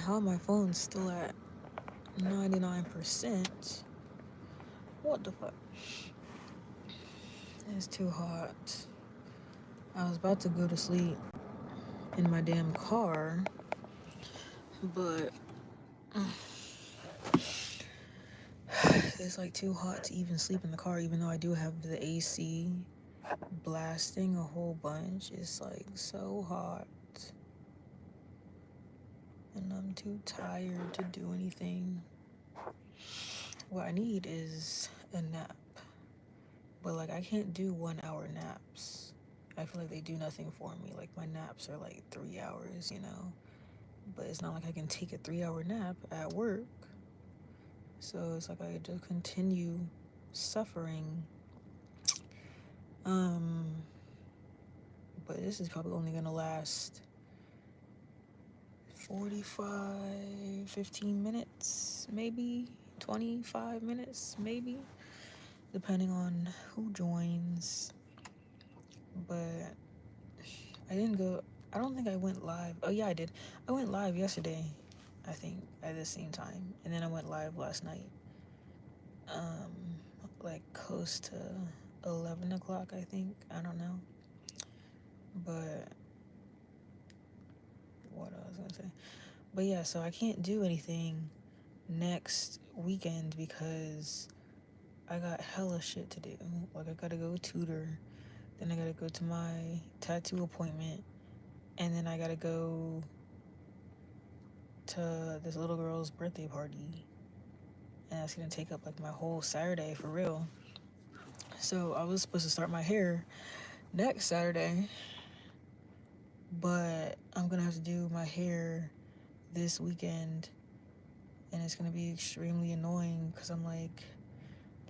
how my phone's still at 99%. What the fuck? It's too hot. I was about to go to sleep in my damn car, but it's like too hot to even sleep in the car, even though I do have the AC blasting a whole bunch. It's like so hot. And I'm too tired to do anything. What I need is a nap. But like I can't do 1 hour naps. I feel like they do nothing for me. Like my naps are like 3 hours, you know. But it's not like I can take a 3 hour nap at work. So it's like I just continue suffering. Um but this is probably only gonna last 45, 15 minutes, maybe 25 minutes, maybe, depending on who joins. But I didn't go, I don't think I went live. Oh, yeah, I did. I went live yesterday, I think, at the same time. And then I went live last night, um, like close to 11 o'clock, I think. I don't know. But what I was going to say. But yeah, so I can't do anything next weekend because I got hella shit to do. Like, I gotta go tutor, then I gotta go to my tattoo appointment, and then I gotta go to this little girl's birthday party. And that's gonna take up like my whole Saturday for real. So I was supposed to start my hair next Saturday, but I'm gonna have to do my hair this weekend, and it's gonna be extremely annoying because I'm like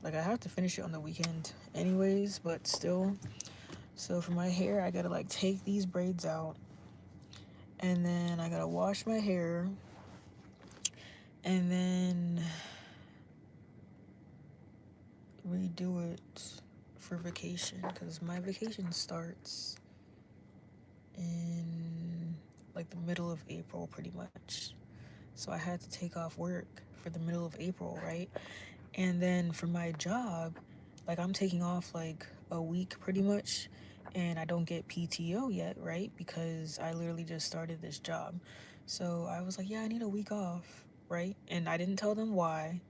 I have to finish it on the weekend anyways, but still. So for my hair, I gotta like take these braids out, and then I gotta wash my hair, and then redo it for vacation because my vacation starts in like the middle of April pretty much. So I had to take off work for the middle of April, right? And then for my job, like I'm taking off like a week pretty much, and I don't get PTO yet, right? Because I literally just started this job. So I was like, yeah, I need a week off, right? And I didn't tell them why.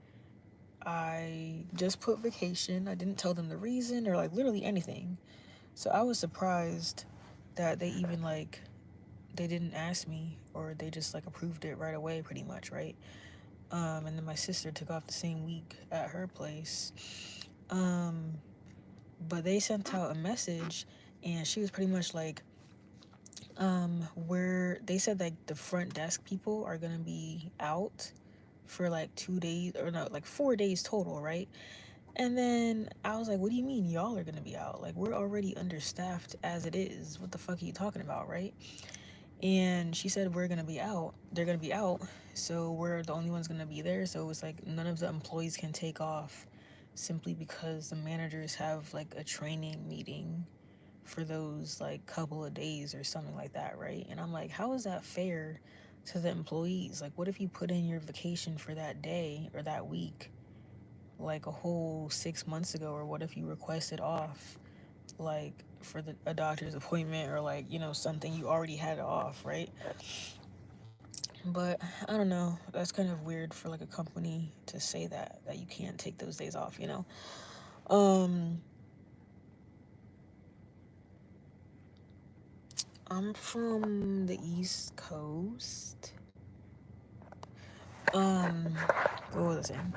I just put vacation. I didn't tell them the reason or like literally anything. So I was surprised that they even like they didn't ask me, or they just like approved it right away pretty much, right? And then my sister took off the same week at her place. Um, but they sent out a message, and she was pretty much like, where they said like the front desk people are gonna be out for like 2 days, or no, like 4 days total, right? And then I was like, what do you mean y'all are gonna be out? Like, we're already understaffed as it is. What the fuck are you talking about, right? And she said, we're gonna be out. They're gonna be out. So we're the only ones gonna be there. So it's like none of the employees can take off simply because the managers have like a training meeting for those like couple of days or something like that, right? And I'm like, how is that fair to the employees? Like, what if you put in your vacation for that day or that week like a whole 6 months ago, or what if you requested off like for a doctor's appointment, or like, you know, something you already had off, right? But I don't know, that's kind of weird for like a company to say that you can't take those days off, you know. um I'm from the East Coast. um what was I saying?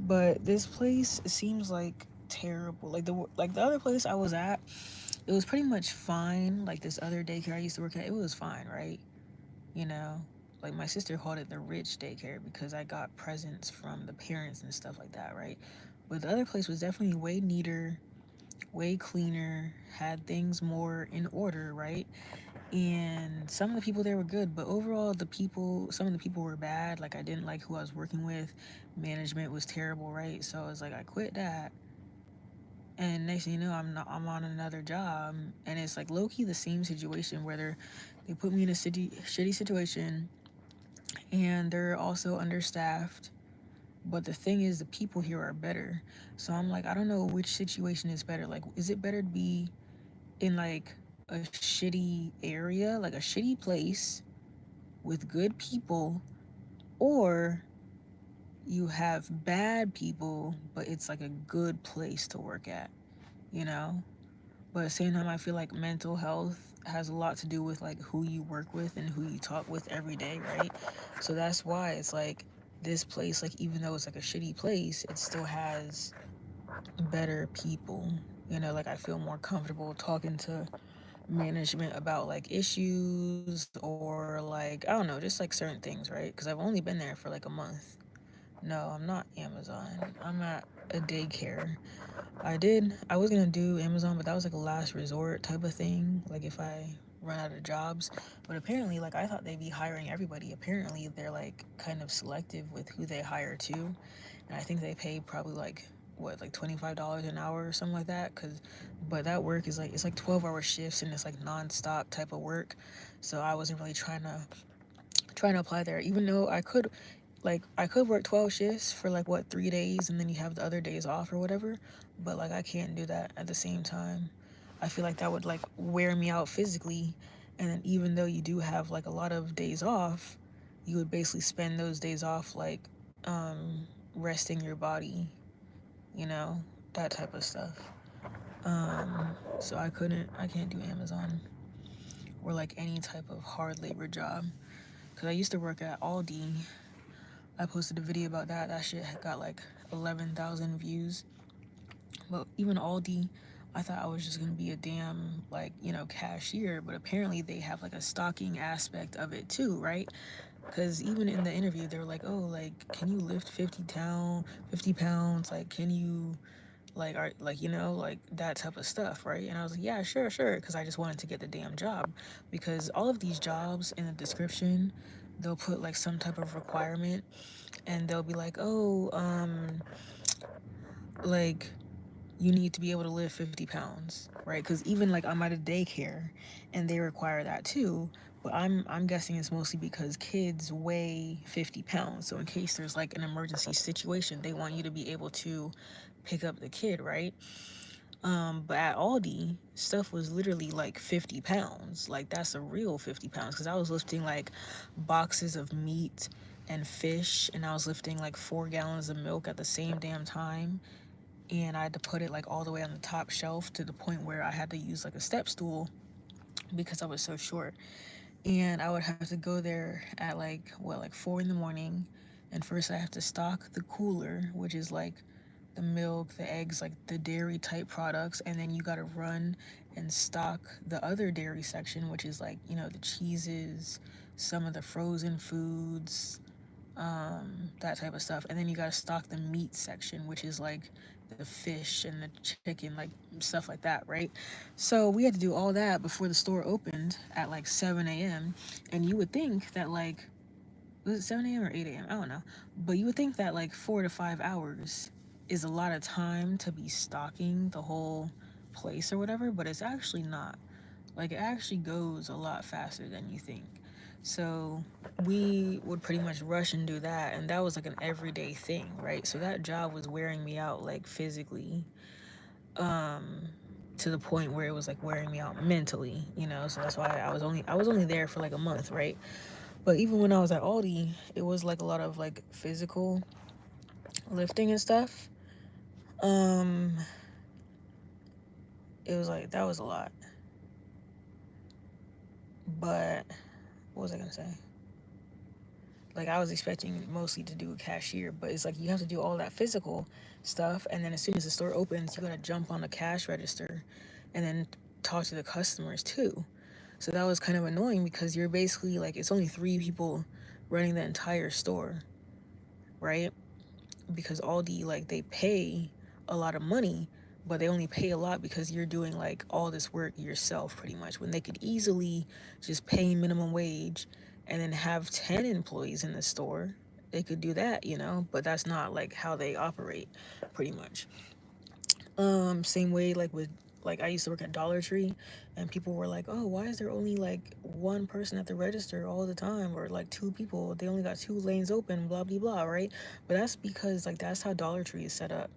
But this place seems like terrible. Like the other place I was at, it was pretty much fine. Like this other daycare I used to work at, it was fine, right? You know, like my sister called it the rich daycare because I got presents from the parents and stuff like that, right? But the other place was definitely way neater, way cleaner, had things more in order, right? And some of the people there were good, but overall some of the people were bad. Like I didn't like who I was working with. Management was terrible, right? So I was like, I quit that. And next thing you know, I'm on another job, and it's like low key the same situation where they put me in a shitty situation, and they're also understaffed. But the thing is, the people here are better. So I'm like, I don't know which situation is better. Like, is it better to be in like a shitty area, like a shitty place with good people, or you have bad people, but it's like a good place to work at, you know? But at the same time, I feel like mental health has a lot to do with like who you work with and who you talk with every day, right? So that's why it's like this place, like even though it's like a shitty place, it still has better people. You know, like I feel more comfortable talking to management about like issues or like I don't know, just like certain things, right? Because I've only been there for like a month. No, I'm not Amazon. I'm at a daycare. I was gonna do Amazon, but that was like a last resort type of thing. Like if I run out of jobs. But apparently, like I thought they'd be hiring everybody. Apparently, they're like kind of selective with who they hire too. And I think they pay probably like what, like $25 an hour or something like that. But that work is like it's like 12-hour shifts and it's like nonstop type of work. So I wasn't really trying to apply there, even though I could work 12 shifts for like what 3 days and then you have the other days off or whatever, but like I can't do that at the same time. I feel like that would like wear me out physically, and then even though you do have like a lot of days off, you would basically spend those days off like resting your body, you know, that type of stuff. So I can't do Amazon or like any type of hard labor job because I used to work at Aldi. I posted a video about that. That shit got like 11,000 views. But even Aldi, I thought I was just gonna be a damn like cashier, but apparently they have like a stocking aspect of it too, right? Because even in the interview, they were like, "Oh, like, can you lift 50 pounds? Like, can you are like like that type of stuff, right?" And I was like, "Yeah, sure, sure," because I just wanted to get the damn job. Because all of these jobs in the description, they'll put like some type of requirement, and they'll be like, "Oh, like." You need to be able to lift 50 pounds, right? Because even like I'm at a daycare and they require that too. But I'm guessing it's mostly because kids weigh 50 pounds. So in case there's like an emergency situation, they want you to be able to pick up the kid, right? But at Aldi, stuff was literally like 50 pounds. Like that's a real 50 pounds. Because I was lifting like boxes of meat and fish, and I was lifting like 4 gallons of milk at the same damn time, and I had to put it like all the way on the top shelf to the point where I had to use like a step stool because I was so short. And I would have to go there at like what, like 4 in the morning, and first I have to stock the cooler, which is like the milk, the eggs, like the dairy type products, and then you gotta run and stock the other dairy section, which is like the cheeses, some of the frozen foods, that type of stuff. And then you gotta stock the meat section, which is like the fish and the chicken, like stuff like that, right? So we had to do all that before the store opened at like 7 a.m. And you would think that like, was it 7 a.m. or 8 a.m.? I don't know. But you would think that like 4 to 5 hours is a lot of time to be stocking the whole place or whatever, but it's actually not. Like it actually goes a lot faster than you think. So we would pretty much rush and do that, and that was like an everyday thing, right? So that job was wearing me out like physically, to the point where it was like wearing me out mentally, So that's why I was only there for like a month, right? But even when I was at Aldi, it was like a lot of like physical lifting and stuff. Um, it was like that was a lot. But what was I gonna say? Like I was expecting mostly to do a cashier, but it's like you have to do all that physical stuff, and then as soon as the store opens, you gotta jump on the cash register, and then talk to the customers too. So that was kind of annoying because you're basically like it's only 3 people running the entire store, right? Because Aldi, like they pay a lot of money, but they only pay a lot because you're doing like all this work yourself pretty much, when they could easily just pay minimum wage and then have 10 employees in the store. They could do that, but that's not like how they operate pretty much. Same way like with like I used to work at Dollar Tree, and people were like, "Oh, why is there only like one person at the register all the time, or like two people? They only got two lanes open, blah blah blah, right?" But that's because like that's how Dollar Tree is set up,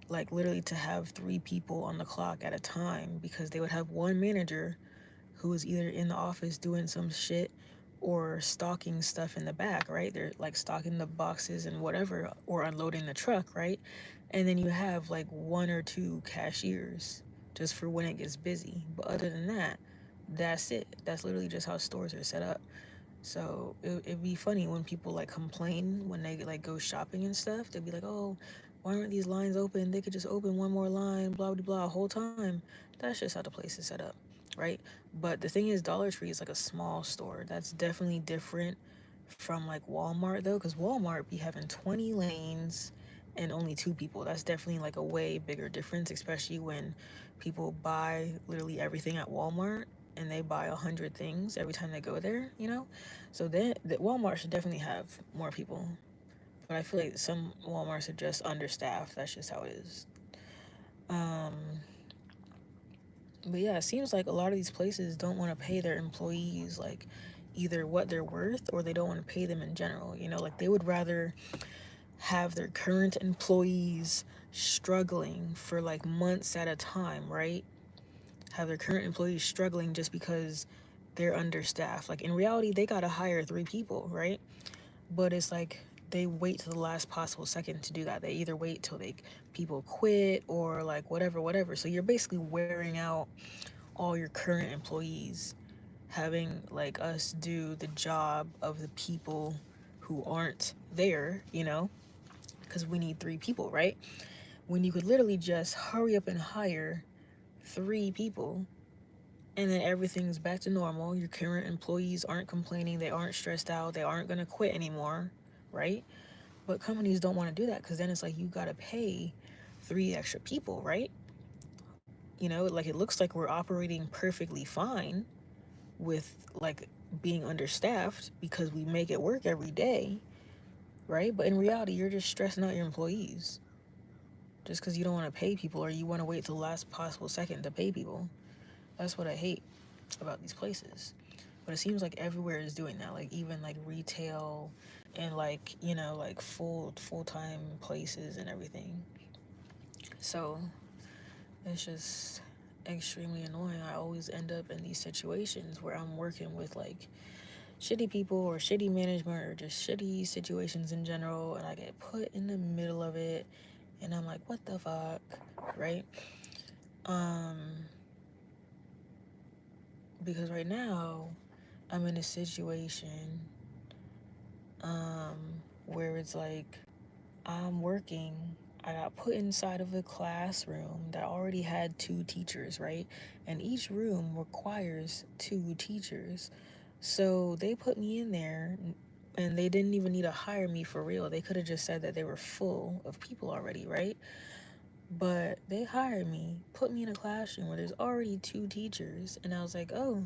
like literally to have three people on the clock at a time, because they would have one manager who was either in the office doing some shit or stocking stuff in the back, right? They're like stocking the boxes and whatever, or unloading the truck, right? And then you have like one or two cashiers just for when it gets busy. But other than that, that's it. That's literally just how stores are set up. So it'd be funny when people like complain when they like go shopping and stuff. They'd be like, "Oh, why aren't these lines open? They could just open one more line, blah blah blah, whole time." That's just how the place is set up, right? But the thing is, Dollar Tree is like a small store. That's definitely different from like Walmart though, because Walmart be having 20 lanes and only two people. That's definitely like a way bigger difference, especially when people buy literally everything at Walmart and they buy 100 things every time they go there, you know? So then the Walmart should definitely have more people. But I feel like some Walmarts are just understaffed. That's just how it is. Um, but yeah, it seems like a lot of these places don't want to pay their employees like either what they're worth, or they don't want to pay them in general. You know, like they would rather have their current employees struggling for like months at a time, right? Have their current employees struggling just because they're understaffed. Like in reality, they gotta hire three people, right? But it's like they wait to the last possible second to do that. They either wait till they people quit or like whatever. So you're basically wearing out all your current employees, having like us do the job of the people who aren't there, you know, because we need three people, right? When you could literally just hurry up and hire three people, and then everything's back to normal. Your current employees aren't complaining, they aren't stressed out, they aren't gonna quit anymore, right? But companies don't want to do that, because then it's like you gotta pay three extra people, right? You know, like it looks like we're operating perfectly fine with like being understaffed because we make it work every day, right? But in reality, you're just stressing out your employees just because you don't want to pay people, or you want to wait till the last possible second to pay people. That's what I hate about these places. But it seems like everywhere is doing that, like even like retail and like, you know, like full-time places and everything. So it's just extremely annoying. I always end up in these situations where I'm working with like shitty people or shitty management or just shitty situations in general, and I get put in the middle of it, and I'm like, what the fuck, right? um because right now I'm in a situation where it's like I'm working. I got put inside of a classroom that already had two teachers, right? And each room requires two teachers. So they put me in there, and they didn't even need to hire me for real. They could have just said that they were full of people already, right? But they hired me, put me in a classroom where there's already two teachers. And I was like, oh,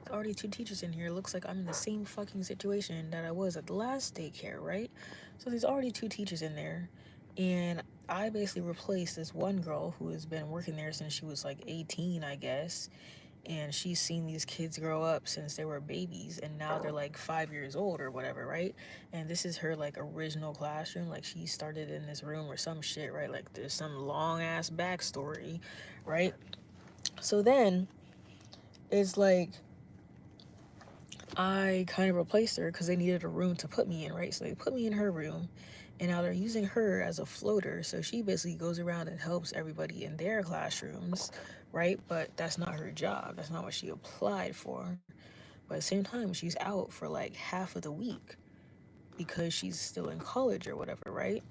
there's already two teachers in here. Looks like I'm in the same fucking situation that I was at the last daycare, right? So there's already two teachers in there. And I basically replaced this one girl who has been working there since she was like 18, I guess. And she's seen these kids grow up since they were babies, and now they're like 5 years old or whatever, right? And this is her like original classroom. Like she started in this room or some shit, right? Like there's some long ass backstory, right? So then it's like I kind of replaced her because they needed a room to put me in, right? So they put me in her room, and now they're using her as a floater. So she basically goes around and helps everybody in their classrooms, right? But that's not her job. That's not what she applied for. But at the same time, she's out for like half of the week because she's still in college or whatever, right?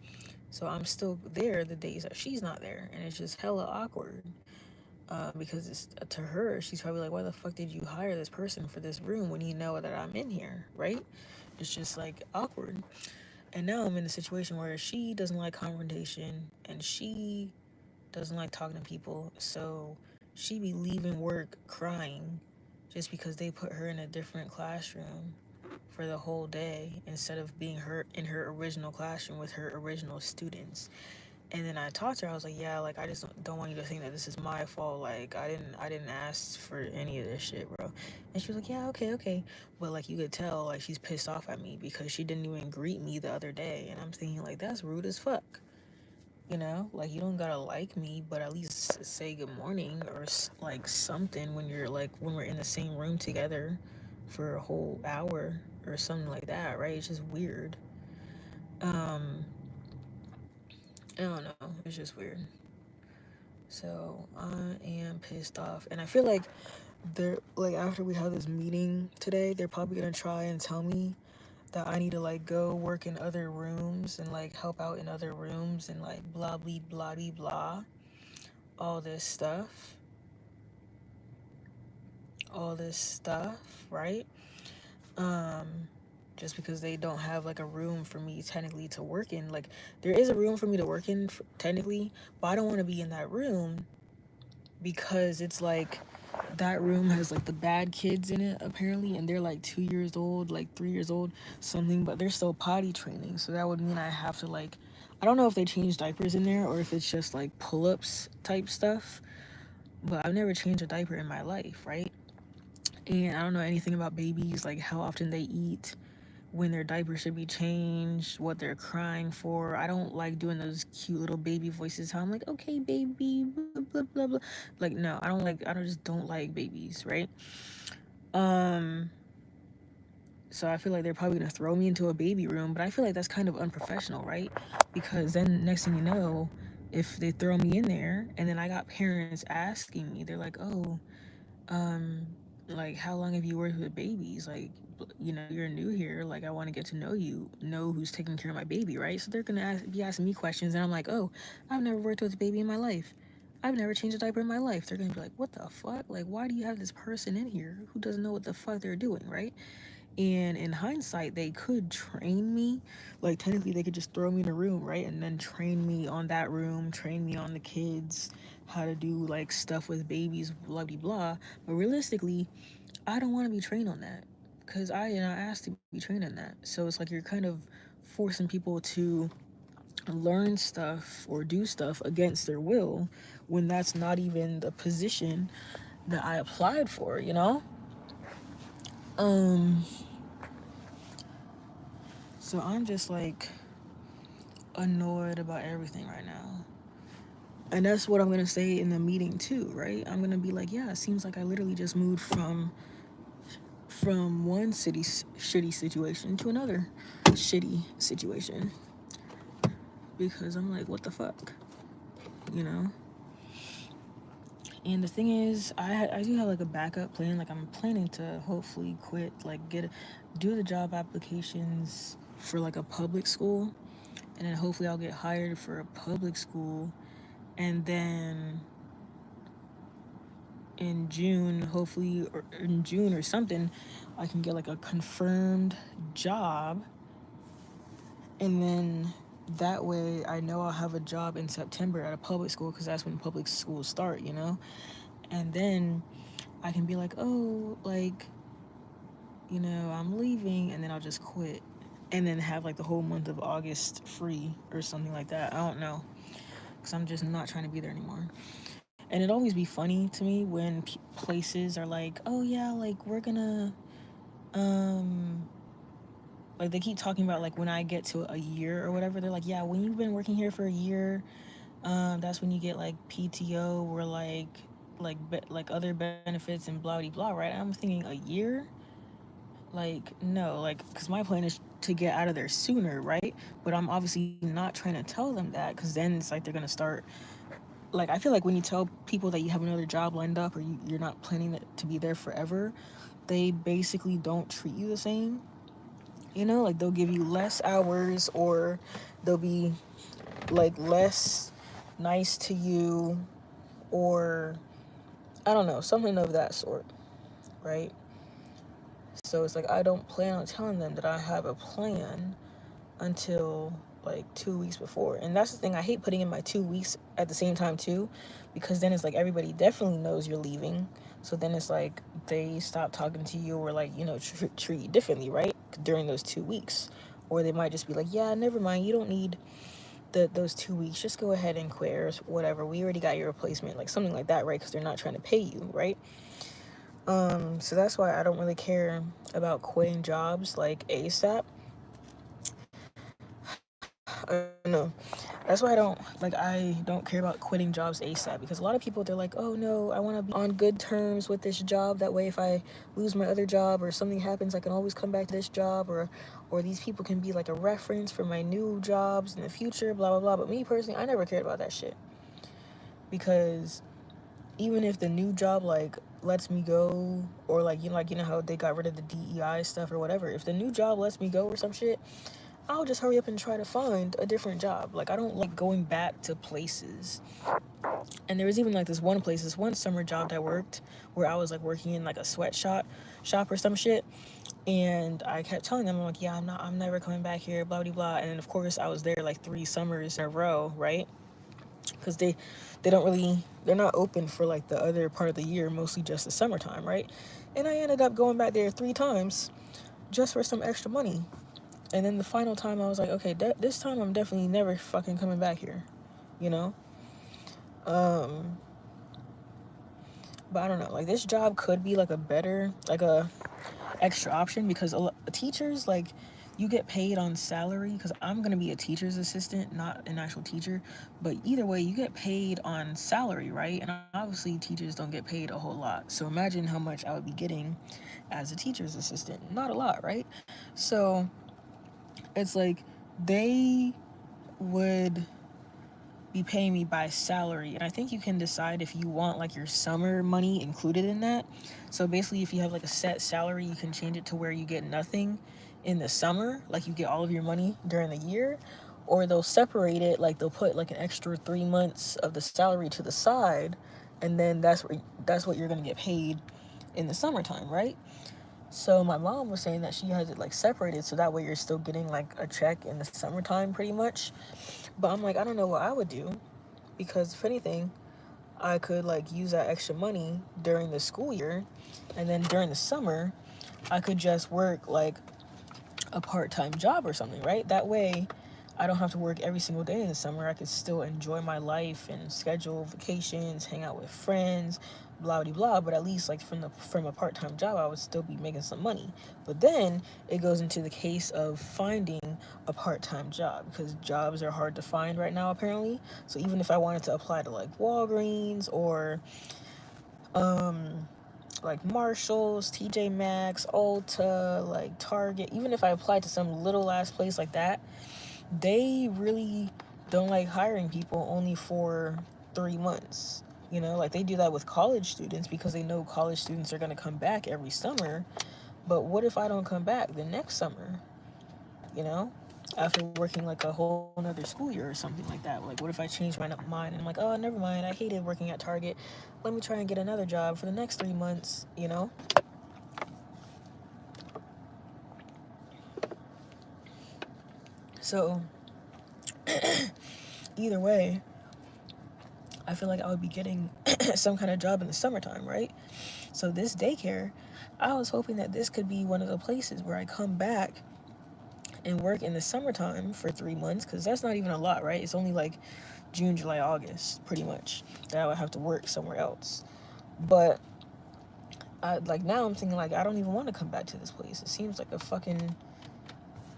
So I'm still there the days that she's not there, and it's just hella awkward. Because it's to her, she's probably like, why the fuck did you hire this person for this room when you know that I'm in here, right? It's just like awkward. And now I'm in a situation where she doesn't like confrontation, and she doesn't like talking to people. So she be leaving work crying just because they put her in a different classroom for the whole day instead of being her in her original classroom with her original students. And then I talked to her. I was like, yeah, like I just don't want you to think that this is my fault. Like I didn't ask for any of this shit, bro. And she was like, yeah, okay, okay. But like you could tell, like she's pissed off at me because she didn't even greet me the other day. And I'm thinking like that's rude as fuck. You know, like you don't gotta like me, but at least say good morning or like something when you're like when we're in the same room together for a whole hour or something like that, right? It's just weird. Um, I don't know. It's just weird. So I am pissed off, and I feel like they're like after we have this meeting today, they're probably gonna try and tell me that I need to like go work in other rooms and like help out in other rooms and like blah blah blah blah blah, all this stuff, all this stuff, right? Um, just because they don't have like a room for me technically to work in. Like there is a room for me to work in technically, but I don't want to be in that room because it's like that room has like the bad kids in it apparently, and they're like 2 years old, like 3 years old, something, but they're still potty training. So that would mean I have to like, I don't know if they change diapers in there or if it's just like pull-ups type stuff, but I've never changed a diaper in my life, right? And I don't know anything about babies, like how often they eat, when their diaper should be changed, what they're crying for. I don't like doing those cute little baby voices. How I'm like, okay, baby, blah blah blah blah. Like, no, I don't like. I don't just don't like babies, right? Um, so I feel like they're probably gonna throw me into a baby room, but I feel like that's kind of unprofessional, right? Because then next thing you know, if they throw me in there, and then I got parents asking me, they're like, oh, um like how long have you worked with babies, like you know you're new here, like I want to get to know you, know who's taking care of my baby, right? So they're gonna be asking me questions, and I'm like, oh, I've never worked with a baby in my life, I've never changed a diaper in my life. They're gonna be like, what the fuck, like why do you have this person in here who doesn't know what the fuck they're doing, right? And in hindsight, they could train me. Like, technically, they could just throw me in a room, right? And then train me on that room, train me on the kids, how to do like stuff with babies, blah, blah, blah. But realistically, I don't want to be trained on that because I did not ask to be trained on that. So it's like you're kind of forcing people to learn stuff or do stuff against their will when that's not even the position that I applied for, you know? Um, so I'm just like annoyed about everything right now. And that's what I'm gonna say in the meeting too, right? I'm gonna be like, yeah, it seems like I literally just moved from one shitty situation to another shitty situation because I'm like, what the fuck, you know? And the thing is, I do have like a backup plan. Like I'm planning to hopefully quit, like do the job applications for like a public school, and then hopefully I'll get hired for a public school, and then in June, hopefully, or in June or something, I can get like a confirmed job. And then that way I know I'll have a job in September at a public school because that's when public schools start, you know? And then I can be like, oh, like, you know, I'm leaving, and then I'll just quit. And then have like the whole month of August free or something like that. I don't know. Because I'm just not trying to be there anymore. And it always be funny to me when places are like, oh yeah, like we're gonna um like they keep talking about like when I get to a year or whatever, they're like, yeah, when you've been working here for a year, that's when you get like PTO or like other benefits and blah blah blah, right? I'm thinking a year, like no, like because my plan is to get out of there sooner, right? But I'm obviously not trying to tell them that because then it's like they're gonna start, like I feel like when you tell people that you have another job lined up or you're not planning to be there forever, they basically don't treat you the same. You know, like they'll give you less hours or they'll be like less nice to you, or I don't know, something of that sort, right? So it's like I don't plan on telling them that I have a plan until like 2 weeks before. And that's the thing, I hate putting in my 2 weeks at the same time too, because then it's like everybody definitely knows you're leaving. So then it's like they stop talking to you or like, you know, treat you differently, right? During those 2 weeks. Or they might just be like, yeah, never mind, you don't need those 2 weeks, just go ahead and quit or whatever. We already got your replacement, like something like that, right? Because they're not trying to pay you, right? So that's why I don't really care about quitting jobs like ASAP. No, that's why I don't care about quitting jobs ASAP, because a lot of people, they're like, oh no, I want to be on good terms with this job, that way if I lose my other job or something happens, I can always come back to this job, or these people can be like a reference for my new jobs in the future, blah blah blah. But me personally, I never cared about that shit, because even if the new job like lets me go, or like you know how they got rid of the DEI stuff or whatever, if the new job lets me go or some shit, I'll just hurry up and try to find a different job. Like, I don't like going back to places. And there was even like this one summer job that I worked, where I was like working in like a sweatshop or some shit. And I kept telling them, I'm like, yeah, I'm never coming back here, blah blah blah. And of course I was there like 3 summers in a row, right? Because they don't really, they're not open for like the other part of the year, mostly just the summertime, right? And I ended up going back there 3 times just for some extra money. And then the final time I was like, okay, this time I'm definitely never fucking coming back here, you know? Um, but I don't know. Like, this job could be like a better, like a extra option, because teachers, like, you get paid on salary, because I'm going to be a teacher's assistant, not an actual teacher. But either way, you get paid on salary, right? And obviously teachers don't get paid a whole lot. So imagine how much I would be getting as a teacher's assistant. Not a lot, right? So it's like they would be paying me by salary, and I think you can decide if you want like your summer money included in that. So basically, if you have like a set salary, you can change it to where you get nothing in the summer, like you get all of your money during the year. Or they'll separate it, like they'll put like an extra 3 months of the salary to the side, and then that's what you're gonna get paid in the summertime, right? So my mom was saying that she has it like separated, so that way you're still getting like a check in the summertime pretty much. But I'm like, I don't know what I would do, because if anything, I could like use that extra money during the school year, and then during the summer I could just work like a part-time job or something, right? That way I don't have to work every single day in the summer. I could still enjoy my life and schedule vacations, hang out with friends, blah blah blah. But at least like from a part-time job, I would still be making some money. But then it goes into the case of finding a part-time job, because jobs are hard to find right now apparently. So even if I wanted to apply to like Walgreens or um like Marshalls, TJ Maxx, Ulta, like Target, even if I applied to some little ass place like that, they really don't like hiring people only for 3 months. You know, like they do that with college students, because they know college students are going to come back every summer. But what if I don't come back the next summer, you know? After working like a whole nother school year or something like that. Like, what if I change my mind and I'm like, oh, never mind, I hated working at Target. Let me try and get another job for the next 3 months, you know? So, either way, I feel like I would be getting some kind of job in the summertime, right? So, this daycare, I was hoping that this could be one of the places where I come back and work in the summertime for 3 months, because that's not even a lot, right? It's only like June, July, August, pretty much, that I would have to work somewhere else. But like now I'm thinking like I don't even want to come back to this place. It seems like a fucking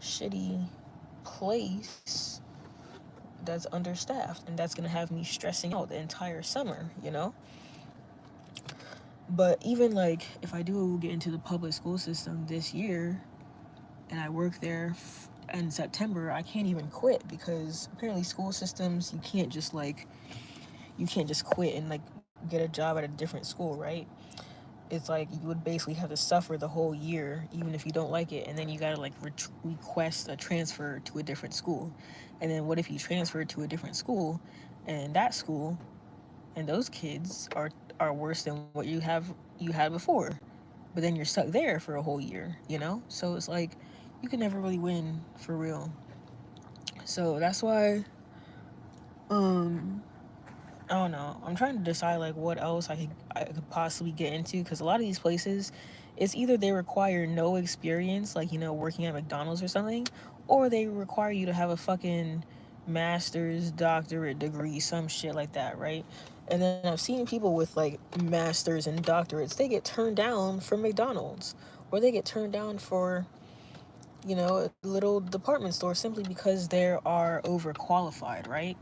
shitty place that's understaffed, and that's gonna have me stressing out the entire summer, you know? But even like if I do get into the public school system this year and I work there in September, I can't even quit, because apparently school systems, you can't just quit and like get a job at a different school, right? It's like you would basically have to suffer the whole year even if you don't like it, and then you gotta like request a transfer to a different school. And then what if you transfer to a different school, and that school and those kids are worse than what you had before, but then you're stuck there for a whole year, you know? So it's like you can never really win for real. So that's why I don't know. I'm trying to decide like what else I could possibly get into, because a lot of these places, it's either they require no experience, like, you know, working at McDonald's or something, or they require you to have a fucking master's, doctorate degree, some shit like that, right? And then I've seen people with like masters and doctorates, they get turned down for McDonald's, or they get turned down for, a little department store simply because they are overqualified, right?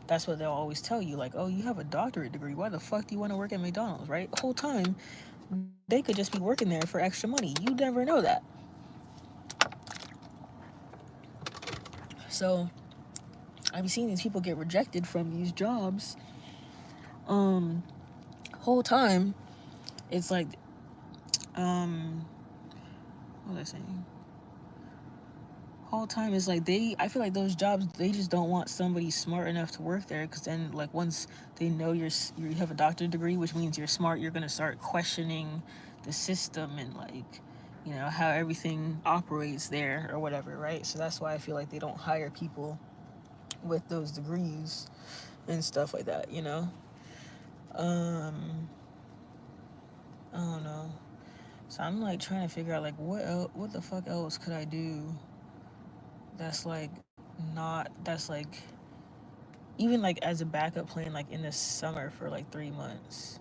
That's what they'll always tell you, like, oh, you have a doctorate degree. Why the fuck do you want to work at McDonald's, right? The whole time, they could just be working there for extra money. You never know that. So I've seen these people get rejected from these jobs. Um, Whole time, it's like, what was I saying? Whole time is like I feel like those jobs, they just don't want somebody smart enough to work there, because then like once they know you have a doctorate degree, which means you're smart, you're gonna start questioning the system and like how everything operates there or whatever, right? So that's why I feel like they don't hire people with those degrees and stuff like that. um I don't know. So I'm like trying to figure out like what the fuck else could I do that's like that's like even like as a backup plan, like in the summer for like 3 months.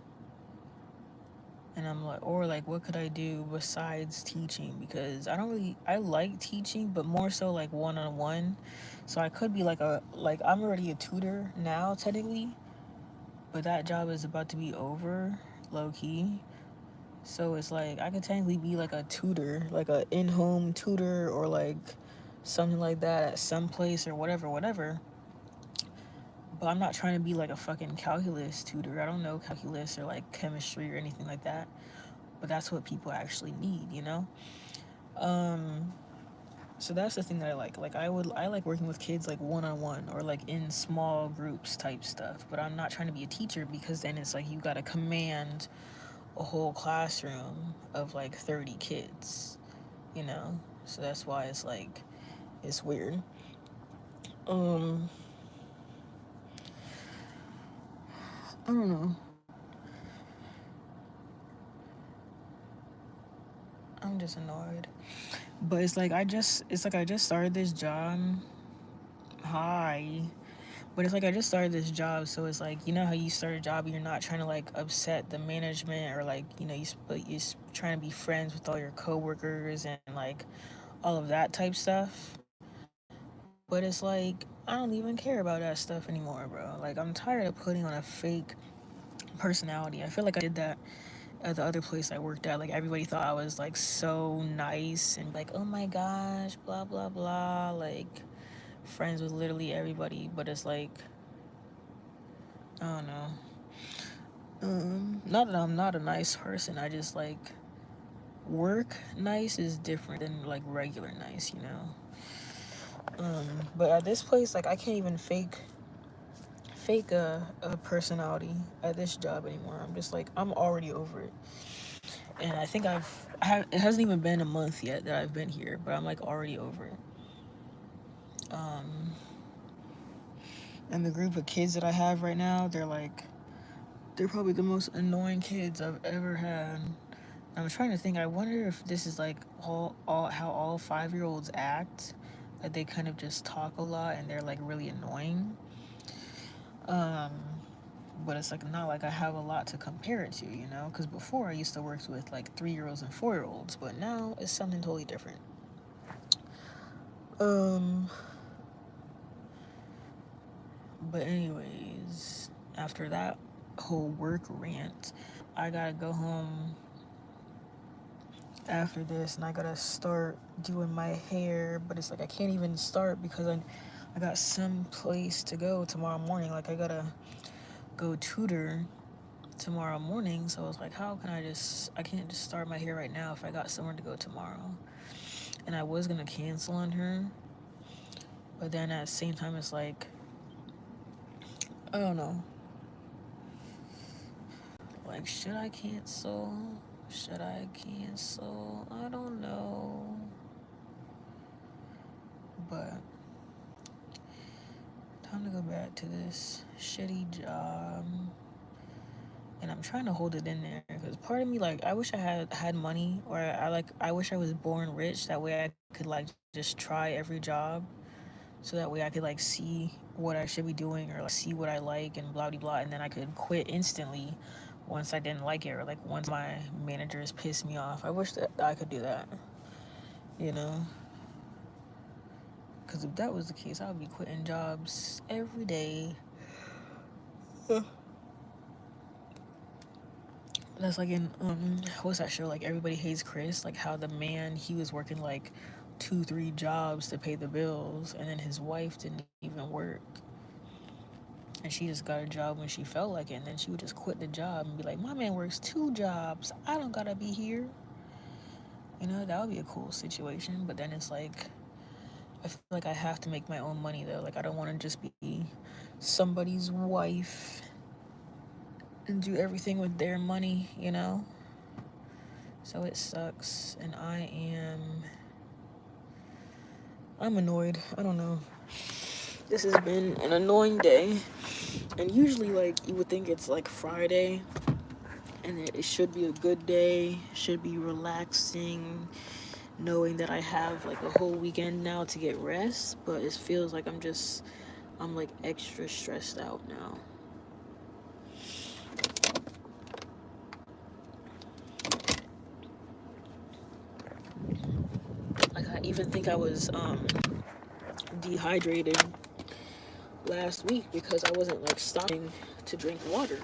And I'm like, or like what could I do besides teaching, because I like teaching, but more so like one-on-one. So I could be like I'm already a tutor now technically, but that job is about to be over, low key. So it's like I could technically be like a tutor, like a in-home tutor, or like something like that at some place or whatever. But I'm not trying to be like a fucking calculus tutor. I don't know calculus or like chemistry or anything like that. But that's what people actually need. Um, so that's the thing that I like. Like I like working with kids like one-on-one or like in small groups type stuff. But I'm not trying to be a teacher, because then it's like you gotta command a whole classroom of like 30 kids. So that's why it's like it's weird. Um, I don't know. I'm just annoyed. But it's like I just started this job. Hi. But it's like I just started this job, so it's like, how you start a job and you're not trying to like upset the management, or like, you're trying to be friends with all your coworkers and like all of that type stuff. But it's like I don't even care about that stuff anymore, bro. Like I'm tired of putting on a fake personality. I feel like I did that at the other place I worked at. Like everybody thought I was like so nice and like, oh my gosh, blah blah blah, like friends with literally everybody. But it's like, I don't know. Not that I'm not a nice person. I just like work nice is different than like regular nice. But at this place, like I can't even fake a personality at this job anymore. I'm just like I'm already over it. And I think it hasn't even been a month yet that I've been here, but I'm like already over it. Um, and the group of kids that I have right now, they're probably the most annoying kids I've ever had. I'm trying to think. I wonder if this is like all how all 5-year-olds act. That they kind of just talk a lot and they're like really annoying. Um, but it's like not like I have a lot to compare it to. Because before I used to work with like 3-year-olds and 4-year-olds, but now it's something totally different. Um, but anyways, after that whole work rant, I gotta go home after this and I gotta start doing my hair. But it's like I can't even start because I got some place to go tomorrow morning. Like I gotta go tutor tomorrow morning. So I was like, how can I can't just start my hair right now if I got somewhere to go tomorrow. And I was gonna cancel on her, but then at the same time it's like, I don't know. Like, should I cancel? Should I cancel? I don't know. But time to go back to this shitty job. And I'm trying to hold it in there because part of me, like, I wish I had money, or I wish I was born rich. That way I could like just try every job. so that way I could like see what I should be doing or like see what I like and blah blah blah, and then I could quit instantly once I didn't like it or like once my managers pissed me off. I wish that I could do that, you know, because if that was the case, I would be quitting jobs every day. That's like in what's that show, like Everybody Hates Chris, like how the man, he was working like 2 3 jobs to pay the bills, and then his wife didn't even work, and she just got a job when she felt like it, and then she would just quit the job and be like, my man works 2 jobs, I don't gotta be here. You know, that would be a cool situation. But then it's like, I feel like I have to make my own money though. Like I don't want to just be somebody's wife and do everything with their money, you know? So it sucks, and I'm annoyed. I don't know. This has been an annoying day. And usually, like, you would think it's like Friday and it should be a good day, should be relaxing, knowing that I have like a whole weekend now to get rest, but it feels like I'm like extra stressed out now. Like I even think I was dehydrated last week because I wasn't like stopping to drink water.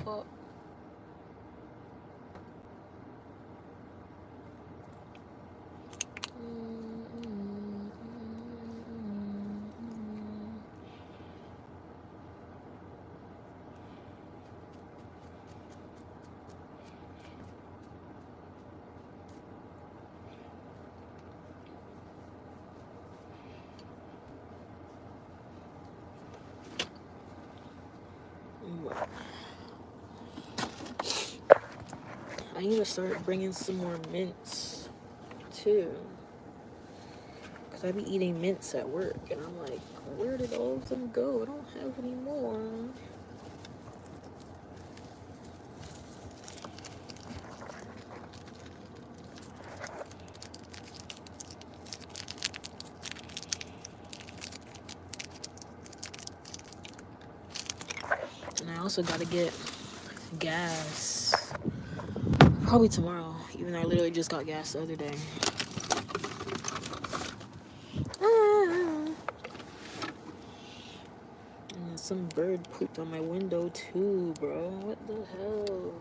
Well, I need to start bringing some more mints too, because I be eating mints at work and I'm like, where did all of them go? I don't have any more. And I also gotta get gas probably tomorrow, even though I literally just got gas the other day. And some bird pooped on my window too, bro. What the hell?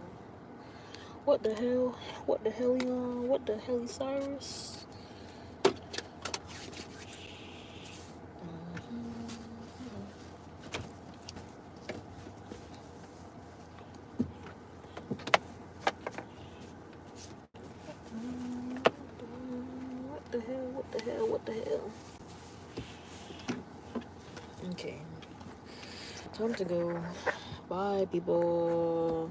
What the hell? What the hell, y'all? What the hell, Cyrus? What the hell? What the hell? What the hell? Okay. Time to go. Bye, people.